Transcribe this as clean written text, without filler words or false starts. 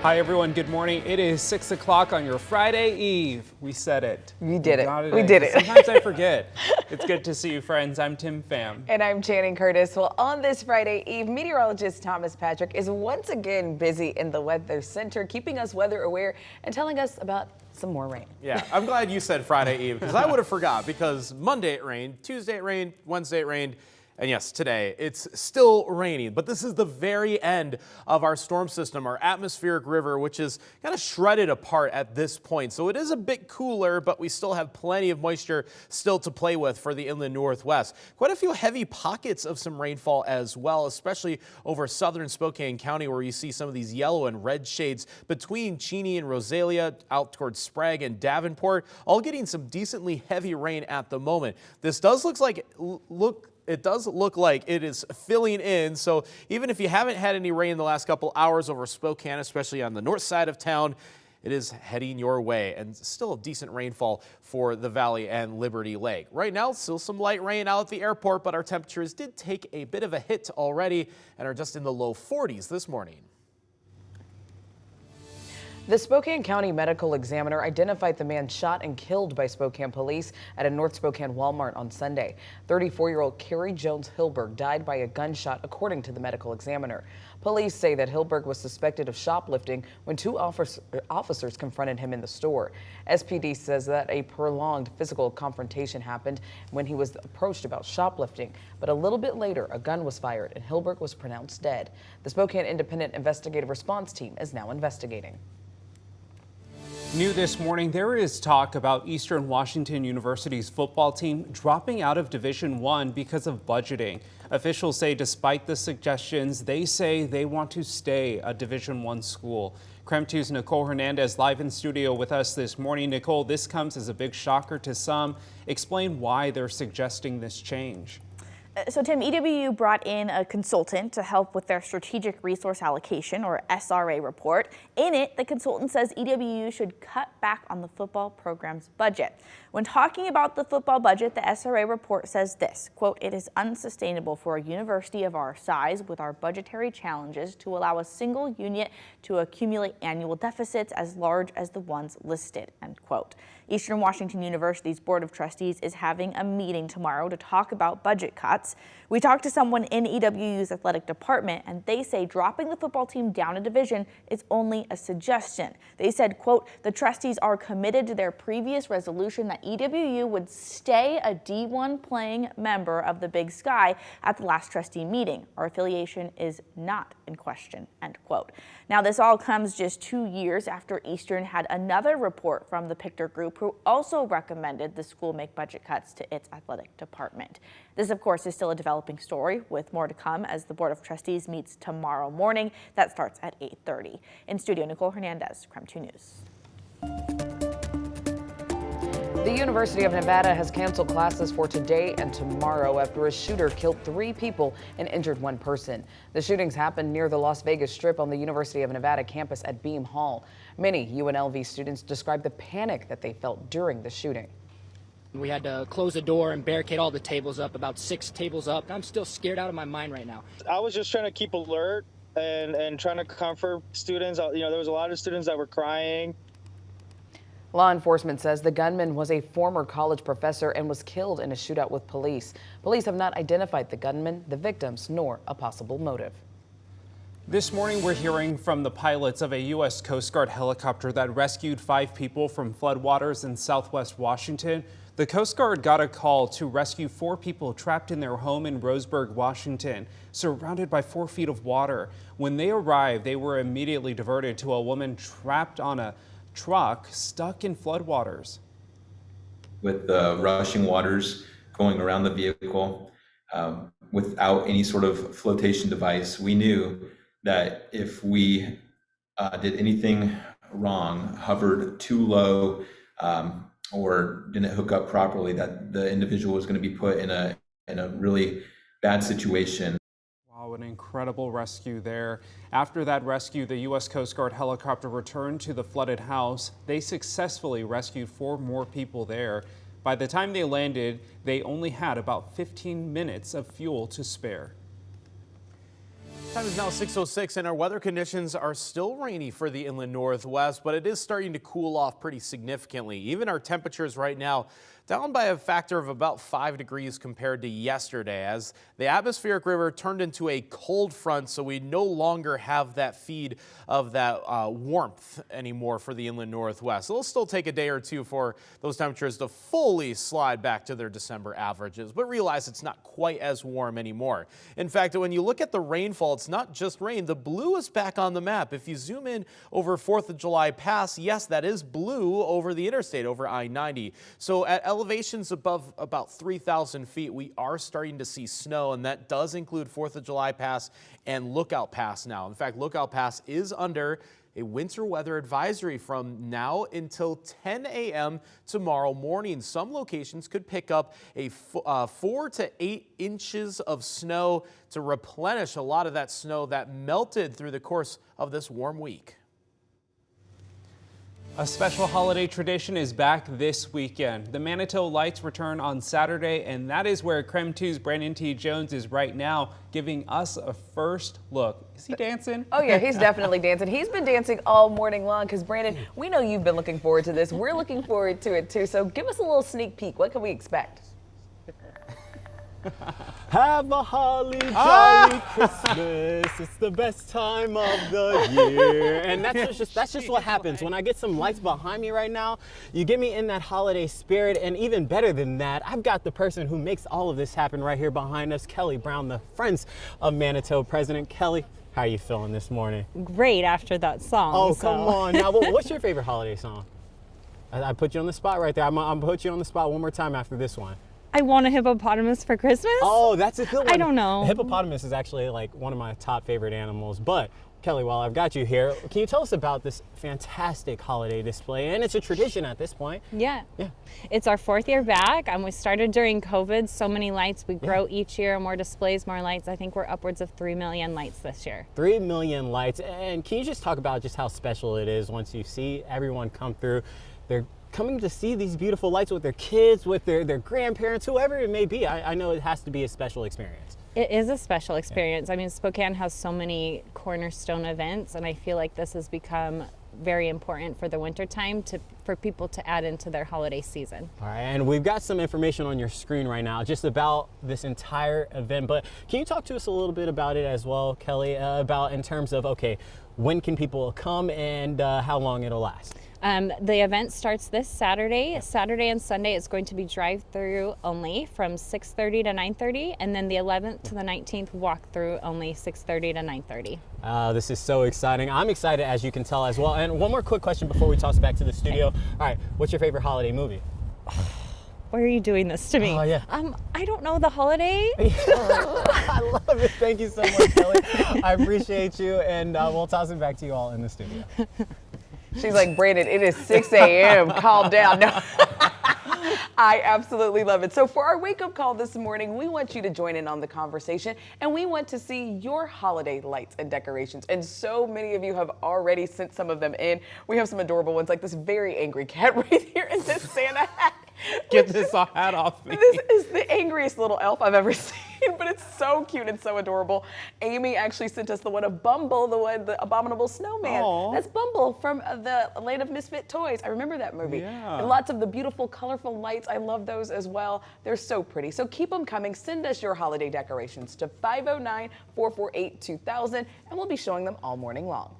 Hi everyone, good morning. It is 6 o'clock on your Friday Eve. We said it. You did it. We did it. Sometimes I forget. It's good to see you, friends. I'm Tim Pham. And I'm Channing Curtis. Well, on this Friday Eve, meteorologist Thomas Patrick is once again busy in the Weather Center, keeping us weather aware and telling us about some more rain. Yeah, I'm glad you said Friday Eve because I would have forgot, because Monday it rained, Tuesday it rained, Wednesday it rained. And yes, today it's still raining, but this is the very end of our storm system, our atmospheric river, which is kind of shredded apart at this point. So it is a bit cooler, but we still have plenty of moisture still to play with for the inland northwest. Quite a few heavy pockets of some rainfall as well, especially over southern Spokane County, where you see some of these yellow and red shades between Cheney and Rosalia, out towards Sprague and Davenport, all getting some decently heavy rain at the moment. This does It does look like it is filling in, so even if you haven't had any rain in the last couple hours over Spokane, especially on the north side of town, it is heading your way, and still a decent rainfall for the Valley and Liberty Lake. Right now, still some light rain out at the airport, but our temperatures did take a bit of a hit already and are just in the low 40s this morning. The Spokane County Medical Examiner identified the man shot and killed by Spokane police at a North Spokane Walmart on Sunday. 34-year-old Kerry Jones Hilberg died by a gunshot, according to the medical examiner. Police say that Hilberg was suspected of shoplifting when two officers confronted him in the store. SPD says that a prolonged physical confrontation happened when he was approached about shoplifting. But a little bit later, a gun was fired and Hilberg was pronounced dead. The Spokane Independent Investigative Response Team is now investigating. New this morning, there is talk about Eastern Washington University's football team dropping out of Division I because of budgeting. Officials say despite the suggestions, they say they want to stay a Division I school. KREM 2's Nicole Hernandez live in studio with us this morning. Nicole, this comes as a big shocker to some. Explain why they're suggesting this change. So, Tim, EWU brought in a consultant to help with their strategic resource allocation, or SRA, report. In it, the consultant says EWU should cut back on the football program's budget. When talking about the football budget, the SRA report says this, quote, "It is unsustainable for a university of our size with our budgetary challenges to allow a single unit to accumulate annual deficits as large as the ones listed," end quote. Eastern Washington University's Board of Trustees is having a meeting tomorrow to talk about budget cuts. We talked to someone in EWU's athletic department, and they say dropping the football team down a division is only a suggestion. They said, quote, "The trustees are committed to their previous resolution that EWU would stay a D1 playing member of the Big Sky at the last trustee meeting. Our affiliation is not in question," end quote. Now, this all comes just 2 years after Eastern had another report from the Pictor Group, who also recommended the school make budget cuts to its athletic department. This, of course, is still a developing story, with more to come as the Board of Trustees meets tomorrow morning. That starts at 8:30. In studio, Nicole Hernandez, KREM 2 News. The University of Nevada has canceled classes for today and tomorrow after a shooter killed 3 people and injured 1 person. The shootings happened near the Las Vegas Strip on the University of Nevada campus at Beam Hall. Many UNLV students described the panic that they felt during the shooting. We had to close the door and barricade all the tables up, about 6 tables up. I'm still scared out of my mind right now. I was just trying to keep alert and trying to comfort students. There was a lot of students that were crying. Law enforcement says the gunman was a former college professor and was killed in a shootout with police. Police have not identified the gunman, the victims, nor a possible motive. This morning, we're hearing from the pilots of a U.S. Coast Guard helicopter that rescued 5 people from floodwaters in southwest Washington. The Coast Guard got a call to rescue 4 people trapped in their home in Roseburg, Washington, surrounded by 4 feet of water. When they arrived, they were immediately diverted to a woman trapped on a truck stuck in floodwaters. With the rushing waters going around the vehicle, without any sort of flotation device, we knew that if we did anything wrong, hovered too low, or didn't hook up properly, that the individual was going to be put in a really bad situation. Wow, an incredible rescue there. After that rescue, the U.S. Coast Guard helicopter returned to the flooded house. They successfully rescued 4 more people there. By the time they landed, they only had about 15 minutes of fuel to spare. Time is now 6:06 and our weather conditions are still rainy for the inland northwest, but it is starting to cool off pretty significantly. Even our temperatures right now down by a factor of about 5 degrees compared to yesterday as the atmospheric river turned into a cold front, so we no longer have that feed of that warmth anymore for the inland northwest. It'll still take a day or two for those temperatures to fully slide back to their December averages, but realize it's not quite as warm anymore. In fact, when you look at the rainfall, it's not just rain. The blue is back on the map. If you zoom in over 4th of July Pass, yes, that is blue over the interstate, over I-90. So at elevations above about 3,000 feet, we are starting to see snow, and that does include 4th of July Pass and Lookout Pass now. In fact, Lookout Pass is under a winter weather advisory from now until 10 a.m. tomorrow morning. Some locations could pick up a 4 to 8 inches of snow to replenish a lot of that snow that melted through the course of this warm week. A special holiday tradition is back this weekend. The Manitou Lights return on Saturday, and that is where KREM 2's Brandon T. Jones is right now, giving us a first look. Is he dancing? Oh yeah, he's definitely dancing. He's been dancing all morning long because, Brandon, we know you've been looking forward to this. We're looking forward to it too. So give us a little sneak peek. What can we expect? Have a holly jolly Christmas. It's the best time of the year. And that's just what happens. When I get some lights behind me right now, you get me in that holiday spirit. And even better than that, I've got the person who makes all of this happen right here behind us, Kelly Brown, the Friends of Manitou president. Kelly, how are you feeling this morning? Great after that song. Oh, come on. Now, what's your favorite holiday song? I put you on the spot right there. I'm going to put you on the spot one more time after this one. I want a hippopotamus for Christmas. Oh, that's a good one. I don't know. A hippopotamus is actually like one of my top favorite animals. But Kelly, while I've got you here, can you tell us about this fantastic holiday display? And it's a tradition at this point. Yeah. It's our 4th year back. We started during COVID. So many lights. We grow each year, more displays, more lights. I think we're upwards of 3 million lights this year. 3 million lights. And can you just talk about just how special it is once you see everyone come through? They're coming to see these beautiful lights with their kids, with their grandparents, whoever it may be. I know it has to be a special experience. It is a special experience. I mean, Spokane has so many cornerstone events, and I feel like this has become very important for the wintertime for people to add into their holiday season. All right, and we've got some information on your screen right now just about this entire event, but can you talk to us a little bit about it as well, Kelly, about in terms of, okay, when can people come and how long it'll last? The event starts this Saturday. Saturday and Sunday it's going to be drive-through only from 6:30 to 9:30, and then the 11th to the 19th walk-through only 6:30 to 9:30. This is so exciting. I'm excited, as you can tell as well. And one more quick question before we toss back to the studio. All right, what's your favorite holiday movie? Why are you doing this to me? Oh, yeah. I don't know the holiday. I love it. Thank you so much, Kelly. I appreciate you, and we'll toss it back to you all in the studio. She's like, Brandon, it is 6 a.m. Calm down. No. I absolutely love it. So for our wake-up call this morning, we want you to join in on the conversation, and we want to see your holiday lights and decorations. And so many of you have already sent some of them in. We have some adorable ones, like this very angry cat right here in this Santa hat. Get this hat off me. This is the angriest little elf I've ever seen, but it's so cute and so adorable. Amy actually sent us the one of Bumble, the abominable snowman. Aww. That's Bumble from the Land of Misfit Toys. I remember that movie. Yeah. And lots of the beautiful, colorful lights. I love those as well. They're so pretty. So keep them coming. Send us your holiday decorations to 509-448-2000, and we'll be showing them all morning long.